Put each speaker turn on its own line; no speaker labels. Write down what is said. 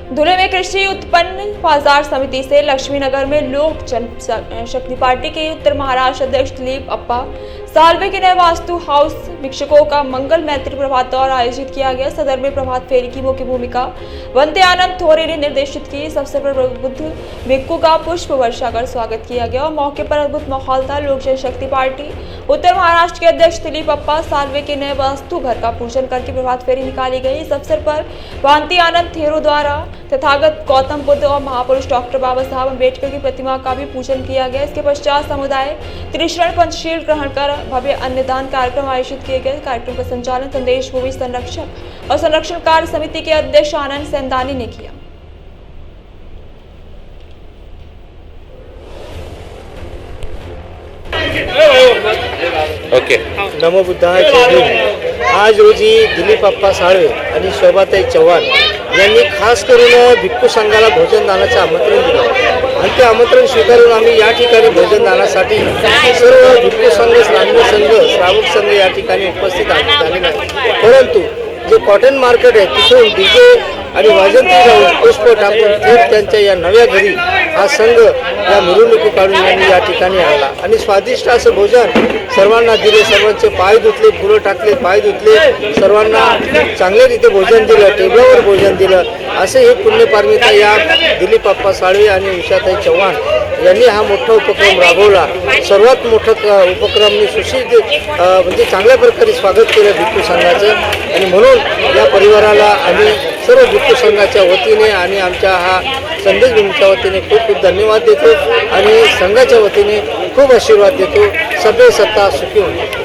धुले में कृषि उत्पन्न बाजार समिति से लक्ष्मीनगर में लोक जनशक्ति पार्टी के उत्तर महाराष्ट्र अध्यक्ष दिलीप अप्पा सालवे के नए वास्तु हाउस भिक्षुकों का मंगल मैत्री प्रभात दौर आयोजित किया गया। सदर में प्रभात फेरी की मुख्य भूमिका वंदे आनंद थोरे ने निर्देशित की। इस अवसर पर बुद्ध भिक्षु का पुष्प वर्षा कर स्वागत किया गया और मौके पर अद्भुत माहौल था। लोक जनशक्ति पार्टी उत्तर महाराष्ट्र के अध्यक्ष दिलीप अप्पा सालवे के नए वास्तु घर का पूजन करके प्रभात फेरी निकाली गई। इस अवसर पर वंदे आनंद थेरो द्वारा तथागत गौतम बुद्ध और महापुरुष डॉक्टर बाबा साहब अम्बेडकर की प्रतिमा का भी पूजन किया गया। इसके पश्चात समुदाय त्रिशरण पंचशील ग्रहण कर भव्य अन्नदान कार्यक्रम आयोजित किए गए। कार्यक्रम का संचालन संदेश भूमि संरक्षक और संरक्षण कार्य समिति के अध्यक्ष आनंद सेंदानी ने किया।
ओके
नमो बुद्धाय आज रोजी दिलीप अप्पा साळवे आणि शोभाताई चव्हाण यांनी खास करून भिक्खू संघाला भोजन दानाचं आमंत्रण दिलं आणि ते आमंत्रण स्वीकारून आम्ही या ठिकाणी भोजन दानासाठी सर्व भिक्खू संघ, श्रावण संघ, श्रावक संघ या ठिकाणी उपस्थित झालेले आहेत। परंतु जे कॉटन मार्केट आहे तिथून डीजे आणि वाजंत्री जाऊन पुष्प टाकून थेट त्यांच्या या नव्या घरी हा संघ या मिरवणुकी काढून यांनी या ठिकाणी आणला आणि स्वादिष्ट असं भोजन सर्वांना दिले। सर्वांचे पाय धुतले, फुलं टाकले, पाय धुतले, सर्वांना चांगल्यारीते भोजन दिलं, टेबलावर भोजन दिलं। असे हे पुण्यपारमिता या दिलीप अप्पा साळवे आणि उषाताई चव्हाण यांनी हा मोठा उपक्रम राबवला। सर्वात मोठा उपक्रमने सुशील म्हणजे चांगल्या प्रकारे स्वागत केलं भिक्खू संघाचं आणि म्हणून या परिवाराला आम्ही सर्व भिक्खू संघाच्या वतीने आणि आमच्या हा संदेश भूमीच्या वतीने खूप खूप धन्यवाद देतो आणि संघाच्या वतीने खूप आशीर्वाद देतो। सभ्य सत्ता सुखी होईल।